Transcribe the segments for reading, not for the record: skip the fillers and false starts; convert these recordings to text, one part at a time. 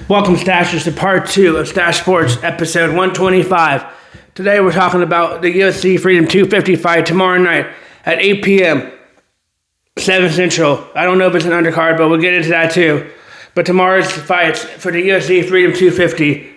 Welcome, Stashers, to part 2 of Stache Sports, episode 125. Today we're talking about the UFC Freedom 250 fight tomorrow night at 8 p.m., 7 Central. I don't know if it's an undercard, but we'll get into that too. But tomorrow's fights for the UFC Freedom 250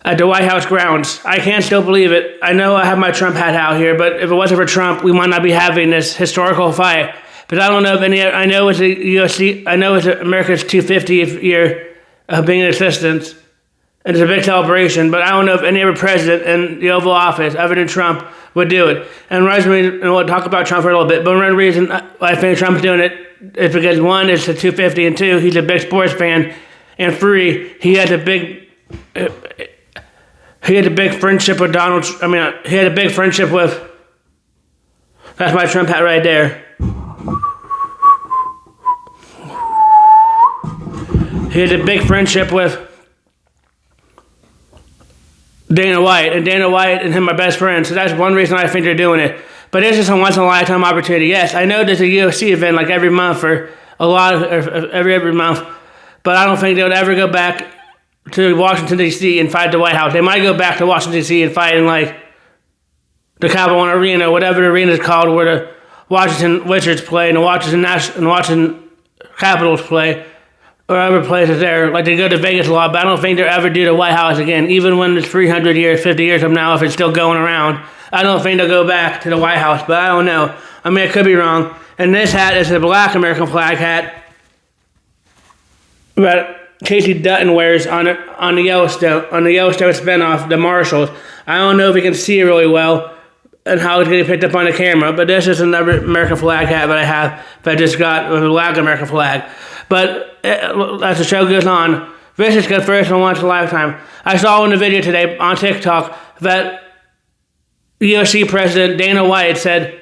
at the White House grounds. I can't still believe it. I know I have my Trump hat out here, but if it wasn't for Trump, we might not be having this historical fight. But I don't know if any. I know it's a UFC. I know it's America's 250th year of being in existence, and it's a big celebration, but I don't know if any other president in the Oval Office, other than Trump, would do it. And we'll talk about Trump for a little bit, but one reason I think Trump's doing it is because, one, it's the 250, and two, he's a big sports fan, and three, he had a big friendship with he had a big friendship with, that's my Trump hat right there. He had a big friendship with Dana White, and Dana White and him are best friends, so that's one reason I think they're doing it. But this is a once-in-a-lifetime opportunity. Yes, I know there's a UFC event like every month or every month, but I don't think they would ever go back to Washington, D.C. and fight the White House. They might go back to Washington, D.C. and fight in like the Capitol Arena, whatever the arena is called, where the Washington Wizards play and the Washington Capitals play. Or other places there, like they go to Vegas a lot, but I don't think they'll ever do the White House again. Even when it's 300 years, 50 years from now, if it's still going around, I don't think they'll go back to the White House, but I don't know. I mean, I could be wrong. And this hat is a black American flag hat that Casey Dutton wears on the Yellowstone spinoff, The Marshals. I don't know if you can see it really well and how it's getting picked up on the camera, but this is another American flag hat that I have that I just got with a black American flag. But as the show goes on, this is good first and once in a lifetime. I saw in the video today on TikTok that UFC President Dana White said,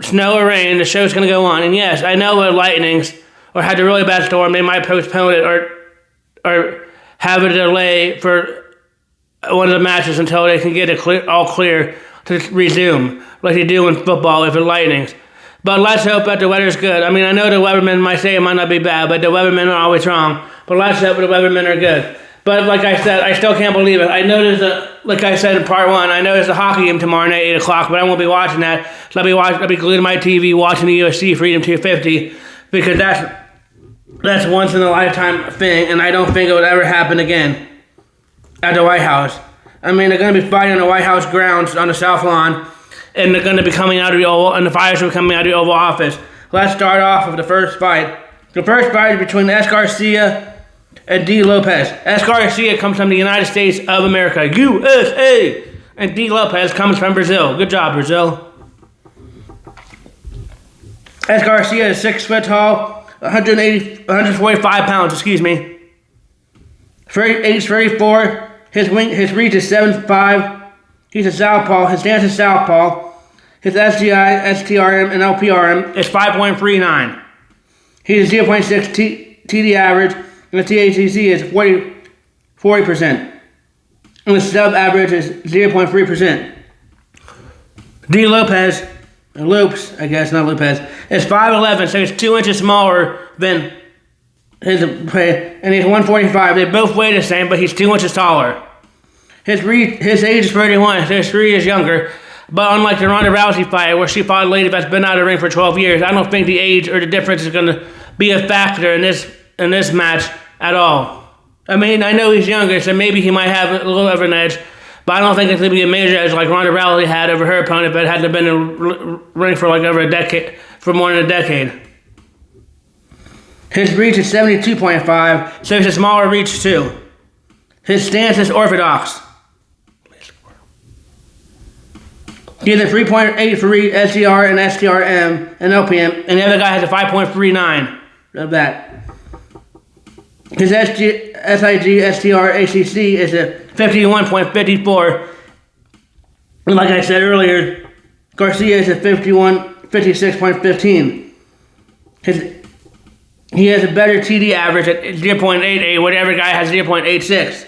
snow or rain, the show's going to go on. And yes, I know with lightnings or had a really bad storm, they might postpone it or have a delay for one of the matches until they can get it all clear to resume, like they do in football if it lightnings. But let's hope that the weather's good. I mean, I know the weathermen might say it might not be bad, but the weathermen are always wrong. But let's hope the weathermen are good. But like I said, I still can't believe it. I know like I said in part 1, I know there's a hockey game tomorrow night at 8 o'clock, but I won't be watching that. So I'll be glued to my TV watching the UFC Freedom 250 because that's once in a lifetime thing, and I don't think it would ever happen again at the White House. I mean, they're going to be fighting on the White House grounds on the South Lawn, and they're going to be coming out of the Oval, and the fighters will be coming out of the Oval Office. Let's start off with the first fight. The first fight is between S. Garcia and D. Lopez. S. Garcia comes from the United States of America, USA, and D. Lopez comes from Brazil. Good job, Brazil. S. Garcia is 6 foot tall, 145 pounds, excuse me. Age 34. His reach is 7'5". He's a southpaw. His stance is southpaw. His SGI, STRM, and LPRM is 5.39. He's 0.6 TD average, and the THCC is 40%. And the sub average is 0.3%. D. Lopez, or Lopes, I guess, not Lopez, is 5'11", so he's 2 inches smaller than his, and he's 145. They both weigh the same, but he's 2 inches taller. His age is 31, so his 3 years younger. But unlike the Ronda Rousey fight, where she fought a lady that's been out of the ring for 12 years, I don't think the age or the difference is going to be a factor in this match at all. I mean, I know he's younger, so maybe he might have a little of an edge, but I don't think it's going to be a major edge like Ronda Rousey had over her opponent, but hadn't been in the ring for like over a decade, for more than a decade. His reach is 72.5, so it's a smaller reach too. His stance is orthodox. He has a 3.83 STR and STRM and LPM, and the other guy has a 5.39 of that. His SIG, STR, ACC is a 51.54. And like I said earlier, Garcia is a 56.15. He has a better TD average at 0.88, where the other guy has 0.86.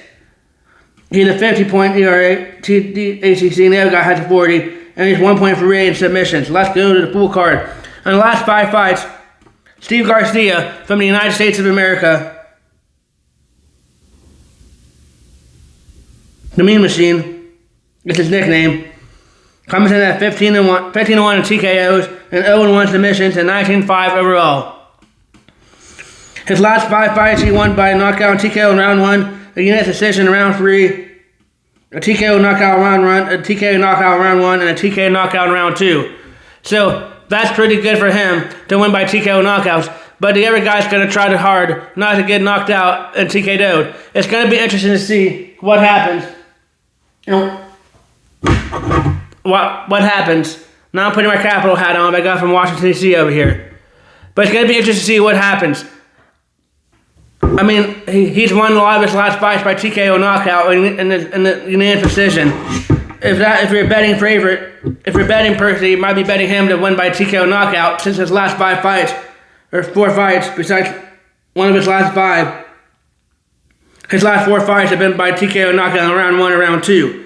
He's a 50-point ERA, TD, ACC, and the other guy has a 40. And he's 1.38 in submissions. Let's go to the full card. In the last 5 fights, Steve Garcia from the United States of America The Mean Machine is his nickname. Comes in at 15-1 in TKOs and 0-1 submissions and 19-5 overall. His last 5 fights he won by knockout and TKO in round 1, a unanimous decision in round 3, a TKO knockout round 1, a TKO knockout round 1, and a TKO knockout in round 2. So that's pretty good for him to win by TKO knockouts. But the other guy's going to try hard not to get knocked out and TKO'd. It's going to be interesting to see what happens. What happens. Now I'm putting my Capitol hat on I got from Washington, D.C. over here. But it's going to be interesting to see what happens. I mean, he's won a lot of his last fights by TKO knockout in the unanimous decision. If you're a betting favorite, if you're a betting person, you might be betting him to win by TKO knockout since his last 5 fights, or 4 fights, besides one of his last 5. His last 4 fights have been by TKO knockout in round 1 and round 2.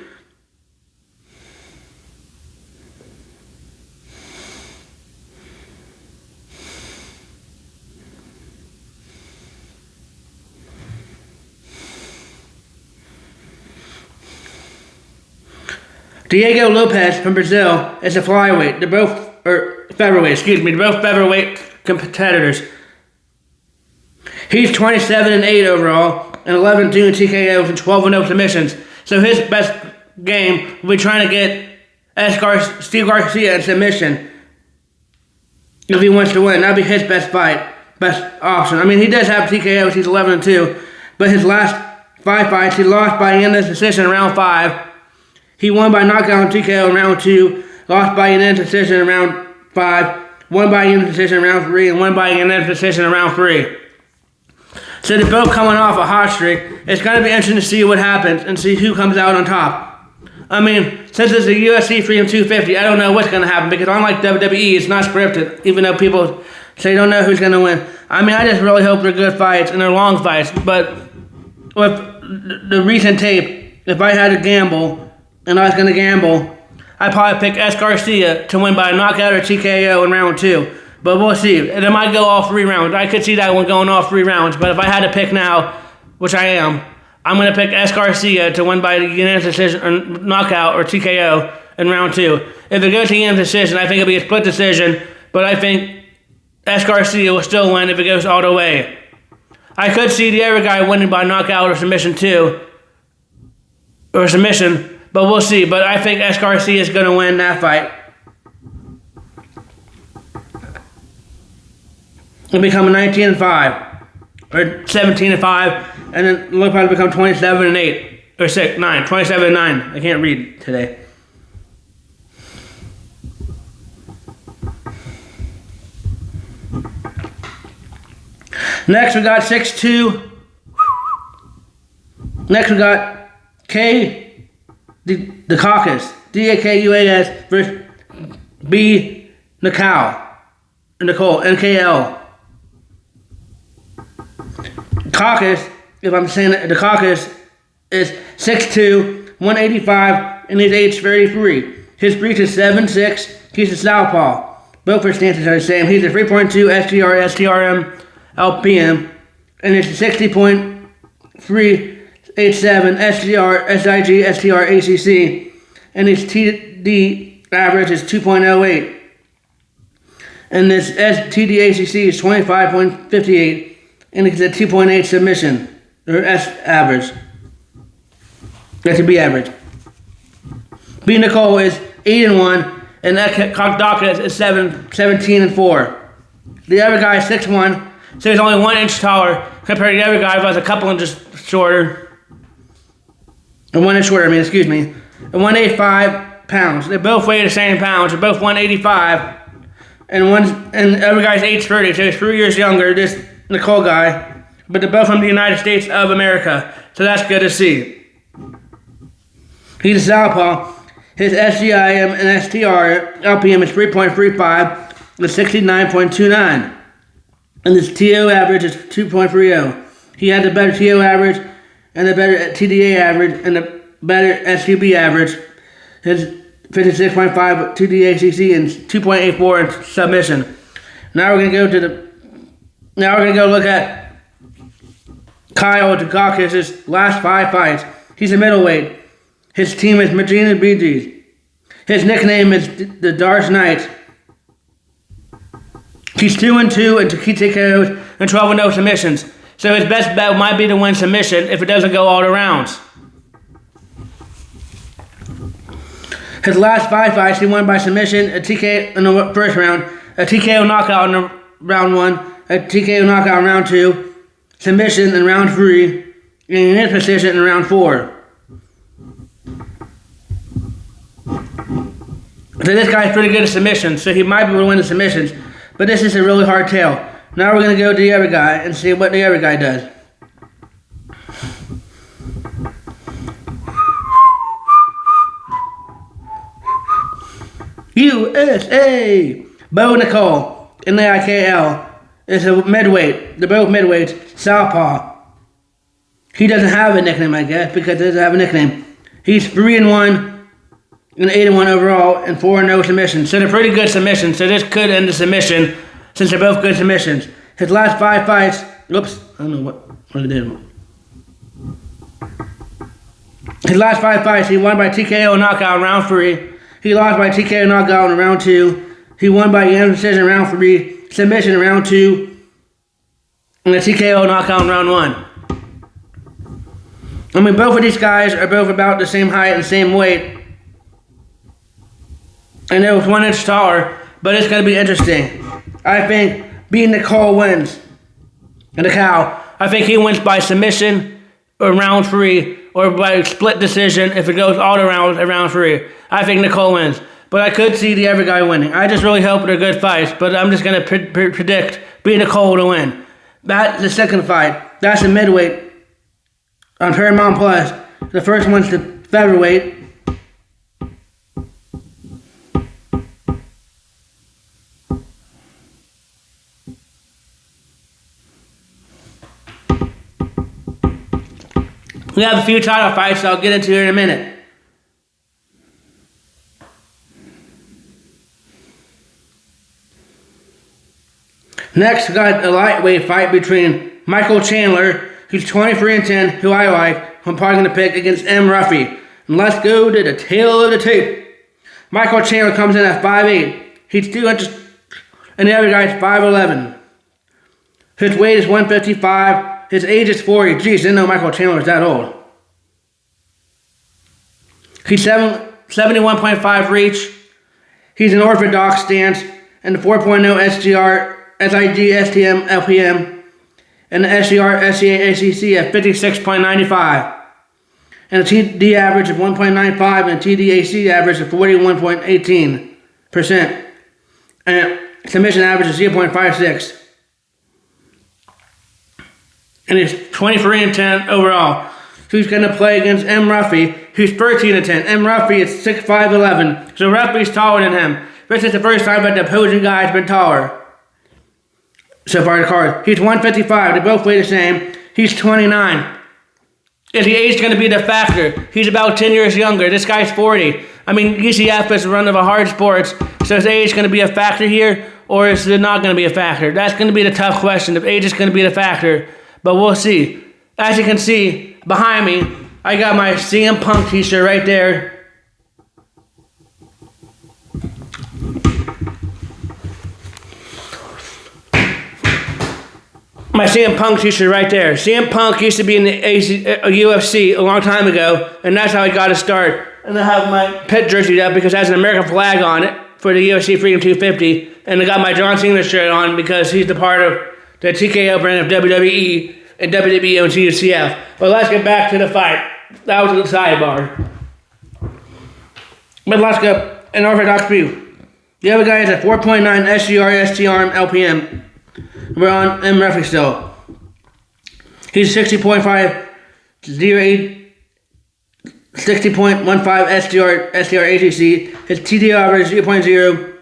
Diego Lopez from Brazil is a flyweight. They're both featherweight competitors. He's 27-8 overall and 11-2 in TKOs and 12-0 submissions. So his best game will be trying to get Steve Garcia in submission if he wants to win. That'd be his best fight, best option. I mean, he does have TKOs. He's 11-2, but his last 5 fights he lost by unanimous decision in round 5. He won by knockout and TKO in round 2, lost by unanimous decision in round 5, won by unanimous decision in round 3, and won by unanimous decision in round 3. So they're both coming off a hot streak. It's going to be interesting to see what happens and see who comes out on top. I mean, since it's a UFC Freedom 250, I don't know what's going to happen because unlike WWE, it's not scripted, even though people say they don't know who's going to win. I mean, I just really hope they're good fights and they're long fights, but with the recent tape, if I had to gamble, and I was going to gamble, I'd probably pick S. Garcia to win by a knockout or TKO in round 2. But we'll see. It might go all 3 rounds. I could see that one going all 3 rounds. But if I had to pick now, which I am, I'm going to pick S. Garcia to win by unanimous decision or knockout or TKO in round 2. If it goes to unanimous decision, I think it'll be a split decision. But I think S. Garcia will still win if it goes all the way. I could see the other guy winning by knockout or submission too. Or submission. But we'll see. But I think S. Garcia is going to win that fight. He'll become 19-5. Or 17-5. And then he'll probably become 27-8. Or 27-9. I can't read today. Next we got 6'2". Next we got the Caucus, DAKUAS versus B. NKL. Caucus, if I'm saying it, the Caucus is 6'2", 185, and he's age 33. His reach is 7'6". He's a southpaw. Both his stances are the same. He's a 3.2 STR, STRM, LPM, and it's 60.387 SGR, SIG, STR, ACC, and his TD average is 2.08. And this TD ACC is 25.58, and it's a 2.8 submission, or S average. That should be average. B. Nicole is 8-1, and that Dakka is 17-4. The other guy is 6'1", so he's only 1 inch taller compared to the other guy who was a couple inches shorter. And 1 inch shorter, excuse me. And 185 pounds. They both weigh the same pounds. They're both 185. And the other guy's age 30, so he's 3 years younger, this Nicole guy. But they're both from the United States of America. So that's good to see. He's a southpaw. His SGIM and STR LPM is 3.35 with 69.29. And his TO average is 2.30. He had the better TO average and the better TDA average and the better SUB average. His 56.5 TDACC and 2.84 in submission. Now we're gonna go look at Kyle Dukakis' last 5 fights. He's a middleweight. His team is Medina BGs. His nickname is the Dark Knight. He's 2-2 in TKOs and 12-0 submissions. So his best bet might be to win submission if it doesn't go all the rounds. His last 5 fights, he won by submission, a TKO in the first round, a TKO knockout in round 1, a TKO knockout in round 2, submission in round 3, and in his position in round 4. So this guy's pretty good at submissions, so he might be able to win the submissions, but this is a really hard tell. Now we're going to go to the other guy and see what the other guy does. USA! Bo Nicole, Nikl, is a midweight. They're both midweights. Southpaw. He doesn't have a nickname, I guess, because he doesn't have a nickname. He's 3-1 and 8-1 overall and 4-0 submissions. So they're pretty good submissions. So this could end the submission since they're both good submissions. His last 5 fights. Oops, I don't know what I did. His last 5 fights, he won by TKO knockout in round 3. He lost by TKO knockout in round 2. He won by unanimous decision in round 3. Submission in round 2. And a TKO knockout in round 1. I mean, both of these guys are both about the same height and the same weight. And they're 1 inch taller, but it's going to be interesting. I think B. Nicole wins. And the cow. I think he wins by submission or round 3 or by split decision if it goes all the rounds at round 3. I think Nicole wins. But I could see the other guy winning. I just really hope they're good fights, but I'm just going to predict B. Nicole to win. That's the second fight. That's the midweight on Paramount Plus. The first one's the featherweight. We have a few title fights I'll get into here in a minute. Next, we got a lightweight fight between Michael Chandler, who's 23-10, who I like, who I'm probably going to pick, against M. Ruffy. And let's go to the tail of the tape. Michael Chandler comes in at 5'8". He's 2 inches, and the other guy's 5'11". His weight is 155. His age is 40. Geez, didn't know Michael Chandler was that old. He's 71.5 reach. He's an orthodox stance and the 4.0 SGR, SIG, STM, LPM, and the SGR, SCA, ACC at 56.95. And a TD average of 1.95 and a TDAC average of 41.18%. And a submission average of 0.56. And he's 23-10 overall. So he's going to play against M. Ruffy, who's 13-10. M. Ruffy is 6'5", so Ruffy's taller than him. This is the first time that the opposing guy has been taller so far in the card. He's 155. They both weigh the same. He's 29. Is the age going to be the factor? He's about 10 years younger. This guy's 40. I mean, UCF is a run of a hard sports, so is age going to be a factor here, or is it not going to be a factor? That's going to be the tough question. If age is going to be the factor. But we'll see. As you can see behind me, I got my CM Punk t-shirt right there. My CM Punk t-shirt right there. CM Punk used to be in the UFC a long time ago, and that's how I got to start. And I have my pit jersey up because it has an American flag on it for the UFC Freedom 250. And I got my John Cena shirt on because he's the part of the TKO brand of WWE and WWE owns UCF. But let's get back to the fight. That was a sidebar. But let's go an orthodox view. The other guy is a 4.9 SGR, STR, LPM. We're on M. Ruffy still. He's 60.5, 08, 60.15 SDR, ACC. His TD average is 0.0.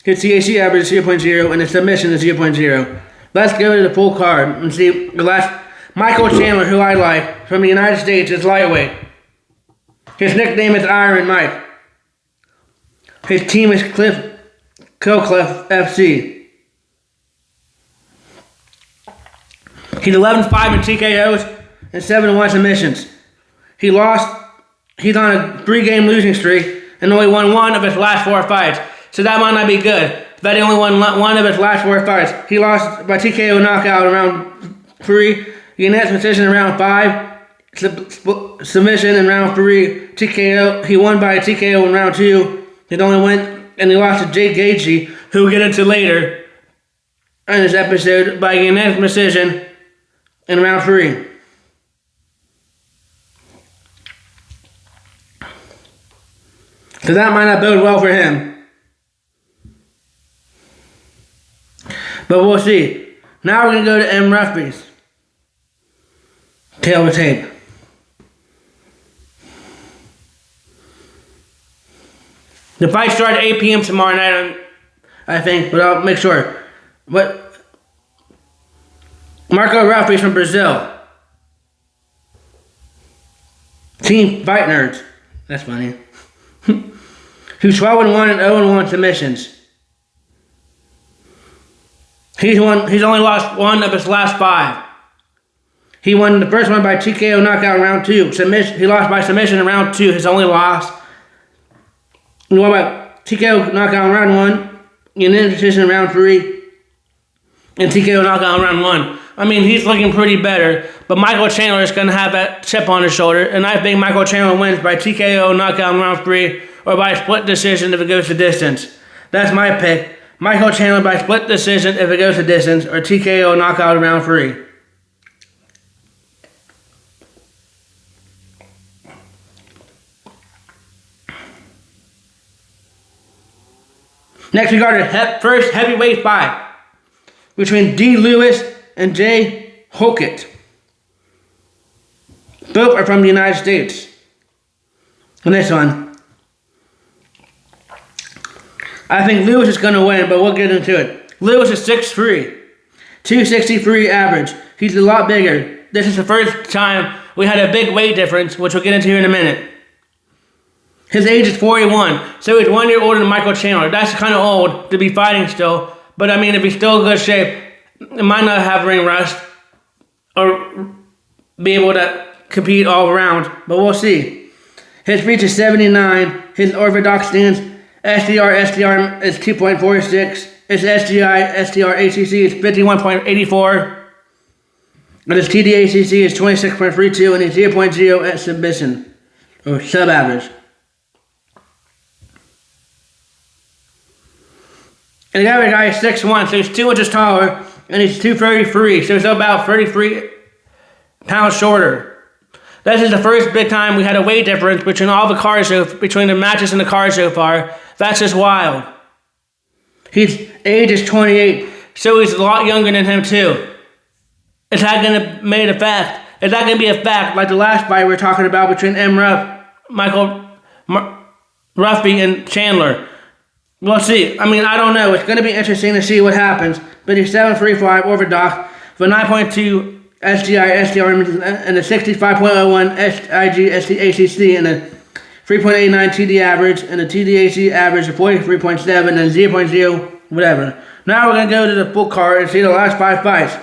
His CAC average is 0.0. And his submission is 0.0. Let's go to the full card and see the last. Michael Chandler, who I like, from the United States, is lightweight. His nickname is Iron Mike. His team is Killcliff FC. He's 11-5 in TKOs and 7-1 submissions. He lost he's on a 3-game losing streak and only won 1 of his last 4 fights. So that might not be good. But he only won 1 of his last 4 fights. He lost by TKO knockout in round 3, unanimous decision in round 5, submission in round 3, TKO. He won by TKO in round 2. He only went and he lost to Gaethje, who we'll get into later in this episode, by unanimous decision in round 3. So that might not bode well for him. But we'll see. Now we're going to go to M. Ruffy's tail of the tape. The fight starts at 8 p.m. tomorrow night, I think, but I'll make sure. But Marco Ruffy's from Brazil. Team Fight Nerds. That's funny. Who's 12-1 and 0-1 submissions. He's only lost 1 of his last 5. He won the first one by TKO knockout in round 2. He lost by submission in round 2. His only loss. He won by TKO knockout in round 1. Unanimous decision in round 3. And TKO knockout in round 1. I mean, he's looking pretty better. But Michael Chandler is going to have that chip on his shoulder. And I think Michael Chandler wins by TKO knockout in round 3. Or by split decision if it goes to distance. That's my pick. Michael Chandler by split decision if it goes to distance, or TKO knockout in round 3. Next we got our first heavyweight fight between D. Lewis and J. Holkett. Both are from the United States. And this one, I think Lewis is going to win, but we'll get into it. Lewis is 6'3", 263 average. He's a lot bigger. This is the first time we had a big weight difference, which we'll get into here in a minute. His age is 41, so he's 1 year older than Michael Chandler. That's kind of old to be fighting still, but I mean, if he's still in good shape, he might not have ring rust or be able to compete all around, but we'll see. His reach is 79. His orthodox stance, SDR is 2.46. His SDR ACC is 51.84. And his TDACC is 26.32, and he's 0.0 at submission, or sub-average. And the other guy is 6'1", so he's 2 inches taller, and he's 233, so he's about 33 pounds shorter. This is the first big time we had a weight difference between all the cards, between the matches and the cards so far. That's just wild. His age is 28, so he's a lot younger than him too. Is that going to make a fact? Is that going to be a fact like the last fight we were talking about between Michael Ruffy and Chandler? We'll see. I mean, I don't know. It's going to be interesting to see what happens. But he's 7'3" orthodox with 9.2 SGI, SDR, and a 65.01 SIG, STACC, and a 3.89 TD average, and a TDAC average of 43.7, and 0.0, whatever. Now we're going to go to the full card and see the last 5 fights.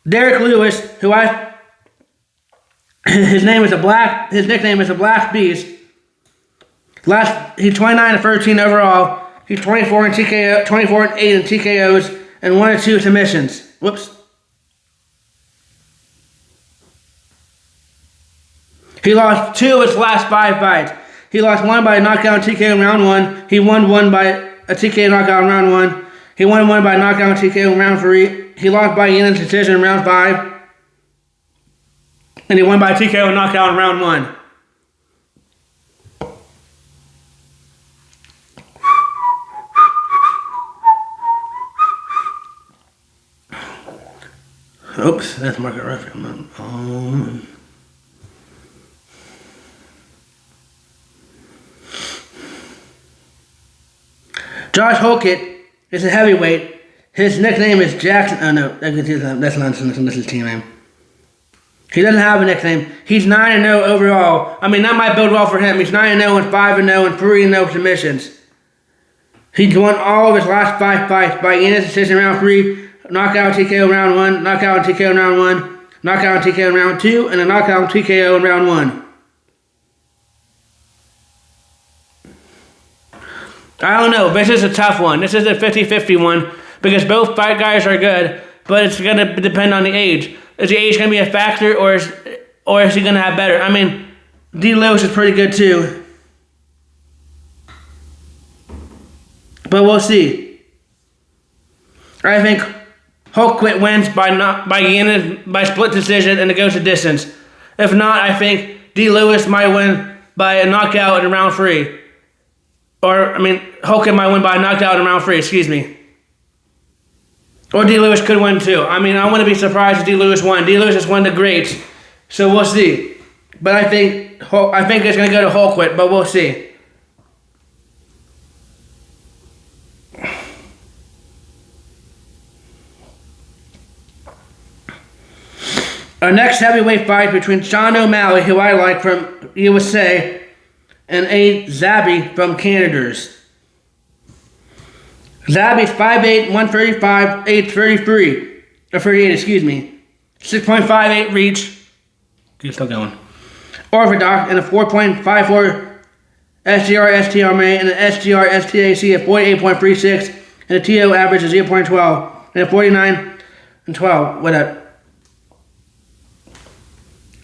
Derek Lewis, his nickname is the Black Beast. He's 29-13 overall. He's 24 and 8 in TKOs, and 1 or 2 submissions. Whoops. He lost 2 of his last 5 fights. He lost 1 by knockout TKO in round 1. He won 1 by a TKO knockout in round 1. He won 1 by knockout TKO in round 3. He lost by unanimous decision in round 5. And he won by TKO knockout in round 1. Oops, that's Marco Ruffy. Josh Holkett is a heavyweight. His nickname is Jackson. Oh no, that's nonsense. That's his team name. He doesn't have a nickname. He's 9-0 overall. I mean, that might bode well for him. He's 9-0 and 5-0 and 3-0 submissions. He's won all of his last 5 fights by unanimous decision round 3, knockout TKO round 1, knockout TKO in round 1, knockout TKO in round 2, and a knockout TKO in round 1. I don't know. This is a tough one. This is a 50-50 one because both fight guys are good, but it's going to depend on the age. Is the age going to be a factor, or is he going to have better? I mean, D. Lewis is pretty good too. But we'll see. I think Holquit wins by split decision and it goes to distance. If not, I think D. Lewis might win by a knockout in round 3. Or, I mean, Holquit might win by a knockout in round 3, excuse me. Or D. Lewis could win too. I mean, I wouldn't be surprised if D. Lewis won. D. Lewis is one of the greats. So we'll see. But I think it's going to go to Holquit, but we'll see. Our next heavyweight fight between Sean O'Malley, who I like from USA, and Zabi from Canada's. Zabi's 5'8", 135, 833, or 38, excuse me. 6.58 reach. Keep still going. Orthodox and a 4.54 SGR STRMA and an SGR STAC of 48.36 and a TO average of 0.12 and a 49 and 12 with a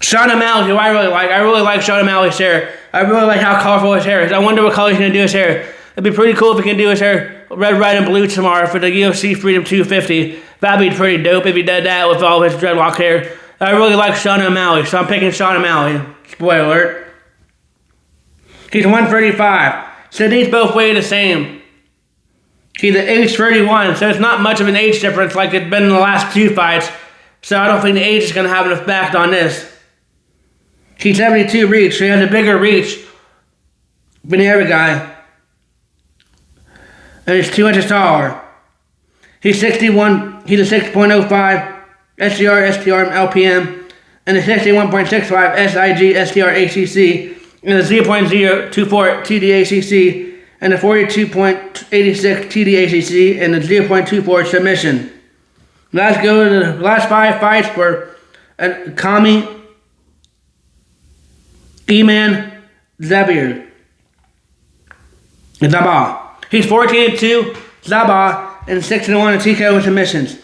Sean O'Malley, who I really like. I really like Sean O'Malley's hair. I really like how colorful his hair is. I wonder what color he's going to do his hair. It'd be pretty cool if he can do his hair red, white, and blue tomorrow for the UFC Freedom 250. That'd be pretty dope if he did that with all his dreadlock hair. I really like Sean O'Malley, so I'm picking Sean O'Malley. Spoiler alert. He's 135, so these both weigh the same. He's at age 31, so it's not much of an age difference like it's been in the last 2 fights. So I don't think the age is going to have an effect on this. He's 72 reach, so he has a bigger reach than the other guy. And he's 2 inches taller. He's 61, he's a 6.05 SGR, STR, LPM, and a 61.65 SIG, STR, ACC, and a 0.024 TDACC, and a 42.86 TDACC, and a 0.24 submission. Let's go to the last 5 fights for Kami Aiemannzahabiofficial. Zabah. He's 14-2, Zabah, and 6-1 in TKO and submissions.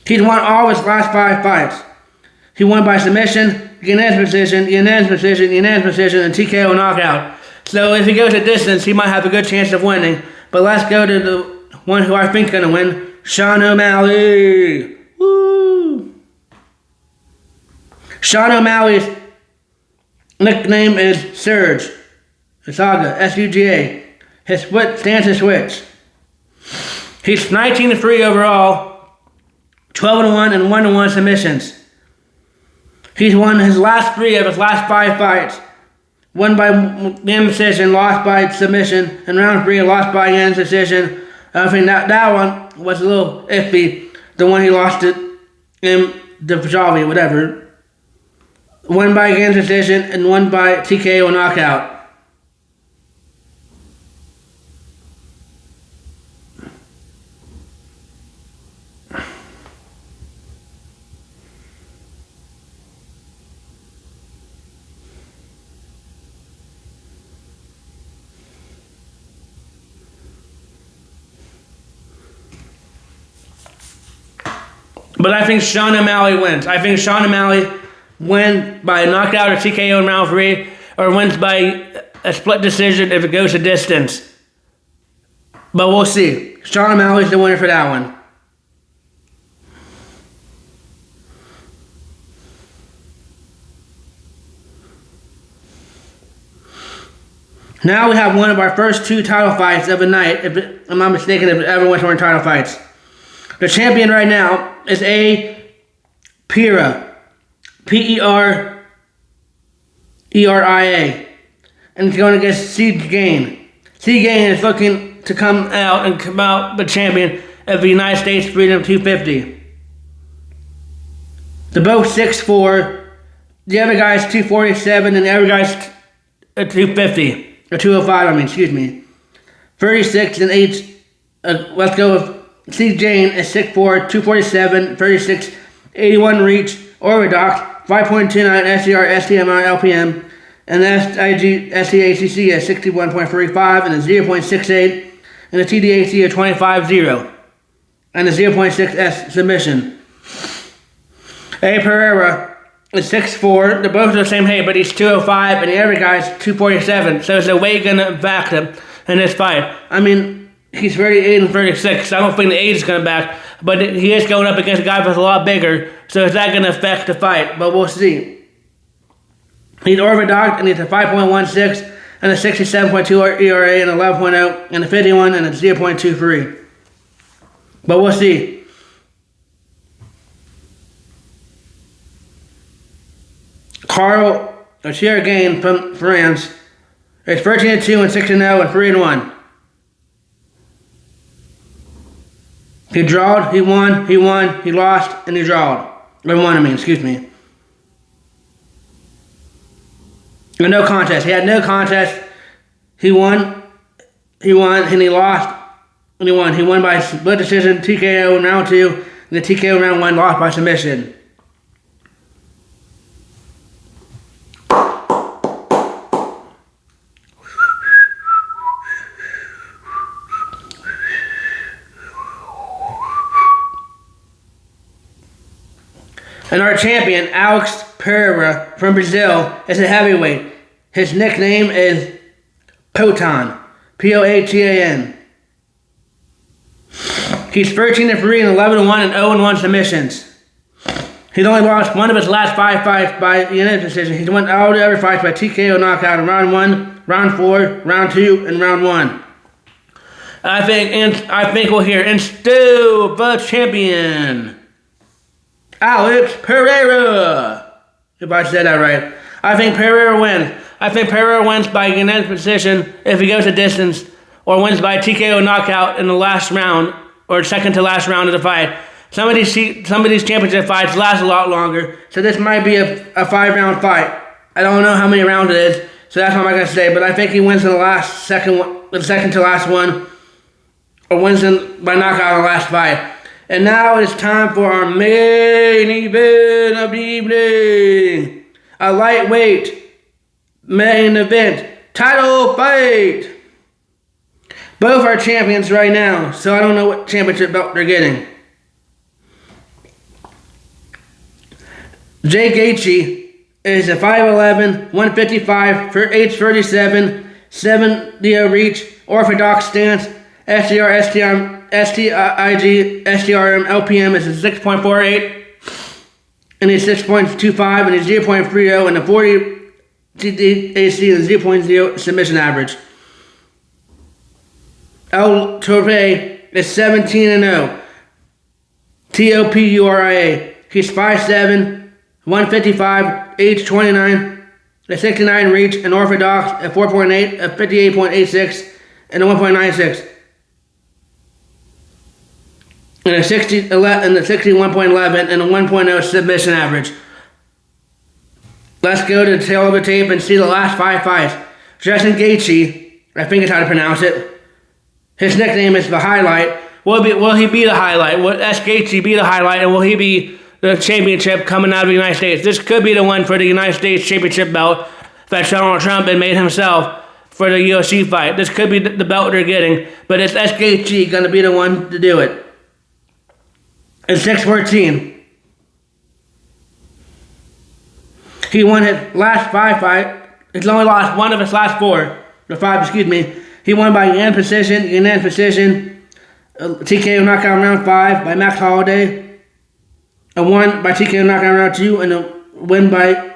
He's won all his last 5 fights. He won by submission, unanimous decision, and TKO knockout. So if he goes a distance, he might have a good chance of winning. But let's go to the one who I think is going to win, Sean O'Malley. Woo! Sean O'Malley's nickname is Surge. Saga, S-U-G-A. His stance is switch. He's 19-3 overall, 12-1 and 1-1 submissions. He's won his last 3 of his last 5 fights. Won by decision, lost by submission, and round 3 lost by decision. I think that one was a little iffy. The one he lost to the Fajavi, whatever. Won by decision and won by TKO knockout. But I think Sean O'Malley wins. I think Sean O'Malley wins by a knockout or TKO in round 3, or wins by a split decision if it goes a distance. But we'll see. Sean O'Malley's the winner for that one. Now we have one of our first 2 title fights of the night, if I'm not mistaken, if everyone's winning title fights. The champion right now is Topuria, P-E-R-E-R-I-A, and it's going against Gaethje. Gaethje is looking to come out the champion of the United States Freedom 250. They're both 6'4". The other guy's 247, and the other guy's 250 or 205. Excuse me. 36 and 8. Let's go with. Gaethje is 6'4", 247, 36, 81 reach, orthodox, 5.29 SCR, STMI, LPM, and the STACC at 61.35, and the 0.68, and the TDAC at 25.0, and the 0.6S submission. A. Pereira is 6'4". They're both the same height, but he's 205, and the other guy's 247. So is the weight gonna back him in this fight? I mean, he's 38 and 36, so I don't think the age is gonna back, but he is going up against a guy that's a lot bigger, so is that gonna affect the fight? But we'll see. He's orthodox, and he's a 5.16, and a 67.2 ERA, and 11.0, and a 51, and a 0.23. But we'll see. Carl Garcia again from France. It's 13-2 and 6-0 and 3-1. He drawed, he won, he lost, and he drawed. Or won, excuse me. And no contest. He had no contest. He won, and he lost, and he won. He won by split decision, TKO in round 2, and the TKO in round 1 lost by submission. And our champion, Alex Pereira from Brazil, is a heavyweight. His nickname is Poatan. P-O-A-T-A-N. He's 13-3 and 11-1 and 0-1 submissions. He's only lost one of his last 5 fights by unanimous decision. He's won all the other fights by TKO knockout in round 1, round 4, round 2, and round 1. I think we'll hear, and still the champion, Alex Pereira. If I said that right. I think Pereira wins. I think Pereira wins by unanimous decision if he goes the distance, or wins by TKO knockout in the last round, or second to last round of the fight. Some of these championship fights last a lot longer, so this might be a 5-round fight. I don't know how many rounds it is, so that's what I'm going to say. But I think he wins in the second to last one, or wins by knockout in the last fight. And now it's time for our main event of the evening. A lightweight main event title fight. Both are champions right now, so I don't know what championship belt they're getting. Jay Gaethje is a 5'11", 155, for age 37, 7-DO reach, orthodox stance, STR, STIG, STRM, LPM is a 6.48, and he's 6.25, and he's 0.30, and the 40 TDAC is 0.0 submission average. IliaTopuria is 17-0, Topuria. He's 5'7", 155, age 29, a 69 reach, and orthodox at 4.8, a 58.86, and a 1.96. And a 61.11 and a 1.0 submission average. Let's go to the tail of the tape and see the last 5 fights. Justin Gaethje, I think is how to pronounce it. His nickname is the Highlight. Will he be the Highlight? Will Gaethje be the Highlight, and will he be the championship coming out of the United States? This could be the one for the United States championship belt that Donald Trump had made himself for the UFC fight. This could be the belt they're getting, but it's Gaethje going to be the one to do it. It's 6'14". He won his last 5 fights. He's only lost one of his last 4. Or 5, excuse me. He won by unanimous decision, TKO knockout round 5 by Max Holloway. A won by TKO knockout round 2, and a win by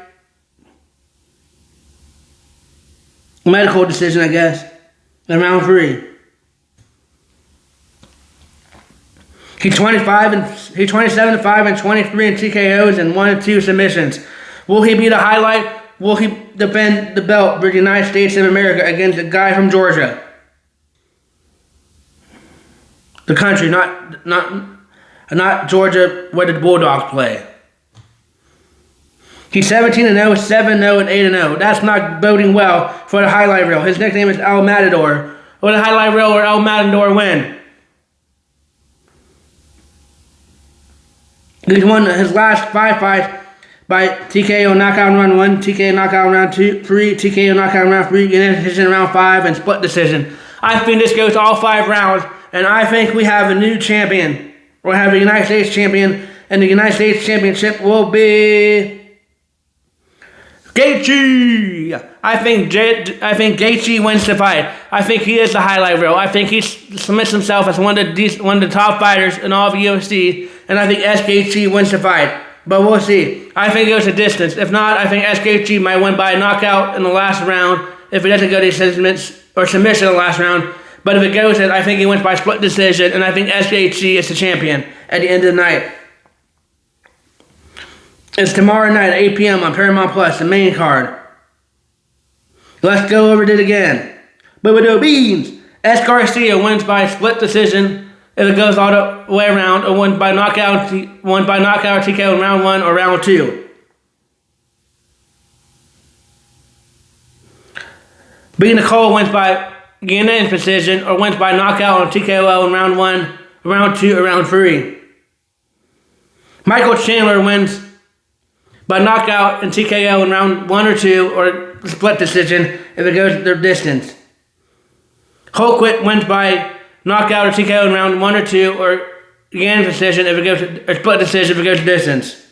medical decision, I guess, in round 3. He's 27-5 and 23 in TKOs and 1 and 2 submissions. Will he be the Highlight? Will he defend the belt for the United States of America against a guy from Georgia? The country, not Georgia, where the Bulldogs play. He's 17-0, 7-0, and 8-0. That's not boding well for the Highlight Reel. His nickname is El Matador. Will the Highlight Reel or El Matador win? He's won his last 5 fights by TKO knockout in round 1, TKO knockout in round 3, TKO knockout in round 3, unanimous decision in round 5, and split decision. I think this goes all 5 rounds, and I think we have a new champion. We'll have a United States champion, and the United States championship will be Gaethje. I think Gaethje wins the fight. I think he is the highlight reel. I think he submits himself as one of the top fighters in all of UFC, and I think Gaethje wins the fight. But we'll see. I think it goes a distance. If not, I think Gaethje might win by a knockout in the last round. If it doesn't go to submission in the last round. But if it goes, I think he wins by split decision, and I think Gaethje is the champion at the end of the night. It's tomorrow night at 8 p.m. on Paramount Plus, the main card. Let's go over it again. But with the beans, Garcia wins by split decision. If it goes all the way around, or won by knockout or TKO in round 1 or round 2. B. Nicole wins by unanimous decision, or wins by knockout or TKO in round 1, round 2, or round 3. Michael Chandler wins by knockout and TKO in round 1 or 2, or split decision if it goes the distance. Holquist wins by knockout or TKO in round 1 or 2, or unanimous decision if it goes, or split decision if it goes the distance.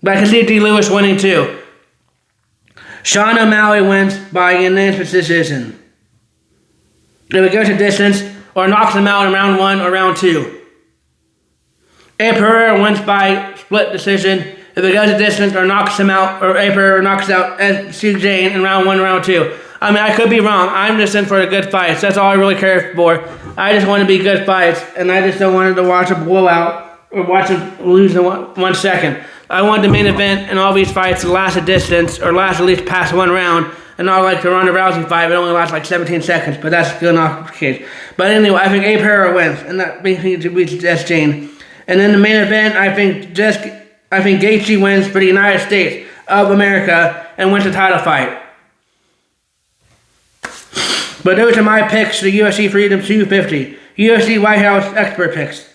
But I can see D. Lewis winning too. Sean O'Malley wins by unanimous decision if it goes the distance, or knocks him out in round 1 or round 2. Topuria wins by split decision if it goes the distance, or knocks him out, or Topuria knocks out Su Jane in round 1 or round 2. I mean, I could be wrong. I'm just in for the good fights. That's all I really care for. I just want to be good fights, and I just don't want to watch a blowout or watch them lose in 1 second. I want the main event and all these fights to last a distance, or last at least past 1 round, and not like the Ronda Rousey fight. It only lasts like 17 seconds, but that's still not the case. But anyway, I think Topuria wins, and that brings me to beat Jane. And then the main event, I think Gaethje wins for the United States of America and wins the title fight. But those are my picks for the UFC Freedom 250. UFC White House expert picks.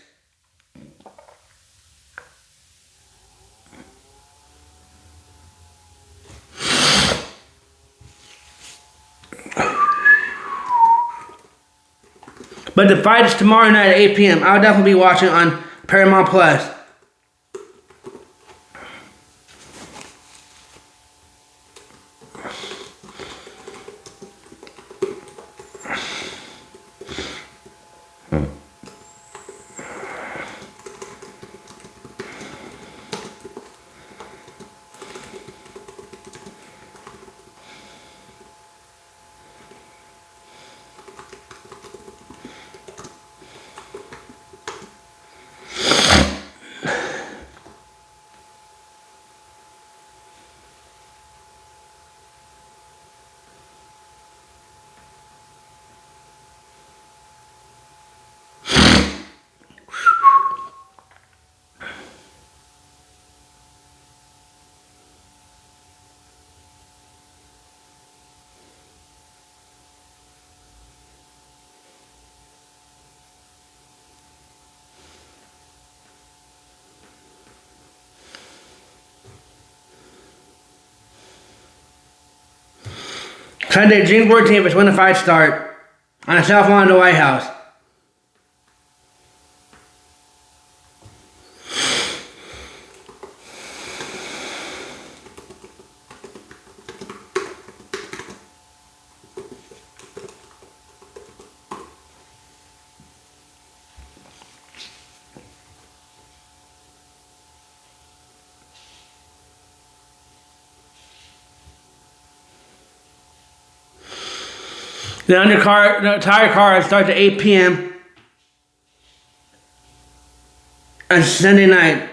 But the fight is tomorrow night at 8 p.m. I'll definitely be watching on Paramount Plus. Sunday, June 14th is when the fights start on the South Lawn of the White House. The entire card starts at 8 p.m. on Sunday night.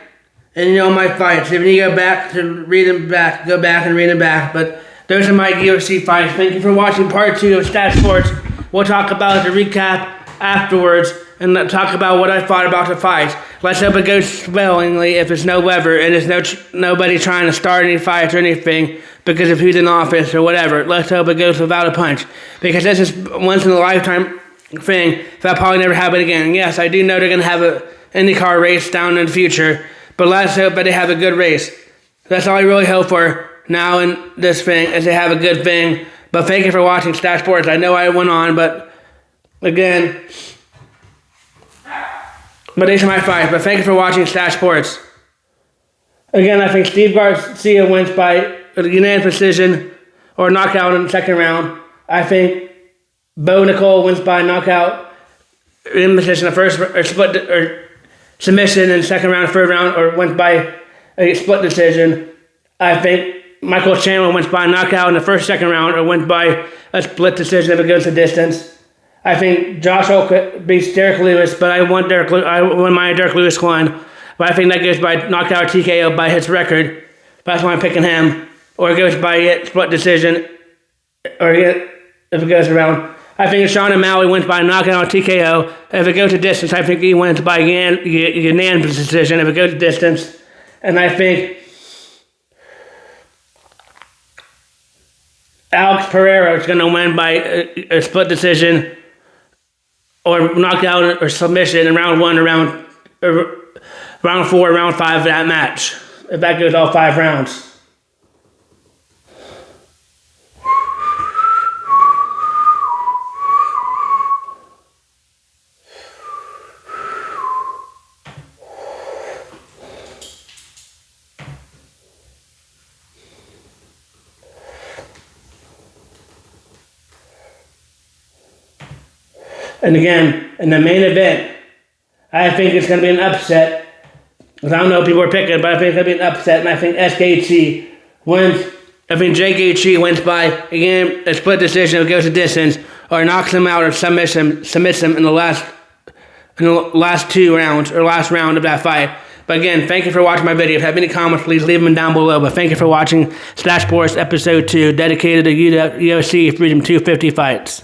And you know my fights. If you go back to read them back, go back and read them back. But those are my UFC fights. Thank you for watching part 2 of Stache Sports. We'll talk about the recap afterwards and talk about what I thought about the fights. Let's hope it goes swellingly if there's no weather and there's nobody trying to start any fights or anything because of who's in office or whatever. Let's hope it goes without a punch, because this is once in a lifetime thing that'll probably never happen again. And yes, I do know they're going to have an IndyCar race down in the future, but let's hope that they have a good race. That's all I really hope for now in this thing, is to have a good thing. But thank you for watching Stache Sports. I know I went on, but again, but these are my fights. But thank you for watching Stache Sports. Again, I think Steve Garcia wins by unanimous decision or knockout in the second round. I think Bo Nicole wins by knockout in decision the first, or split or submission in the second round, third round, or wins by a split decision. I think Michael Chandler wins by knockout in the first, second round, or wins by a split decision if it goes to distance. I think Josh Holt beats Derek Lewis, but I want my Derek Lewis one. But I think that goes by knockout or TKO by his record. That's why I'm picking him. Or it goes by split decision, or if it goes around. I think Sean O'Malley wins by knockout or TKO. If it goes to distance, I think he wins by unanimous decision if it goes to distance. And I think Alex Pereira is going to win by a split decision or knockout or submission in round 1 or round 4 or round 5 of that match, if that goes all 5 rounds. And again, in the main event, I think it's going to be an upset. Because I don't know what people are picking, but I think it's going to be an upset. And I think SKT wins. I think Jay Gaethje wins by, again, a split decision if it goes to distance, or knocks him out or submits him in the last 2 rounds, or last round of that fight. But again, thank you for watching my video. If you have any comments, please leave them down below. But thank you for watching Stache Sports Episode 2, dedicated to UFC Freedom 250 fights.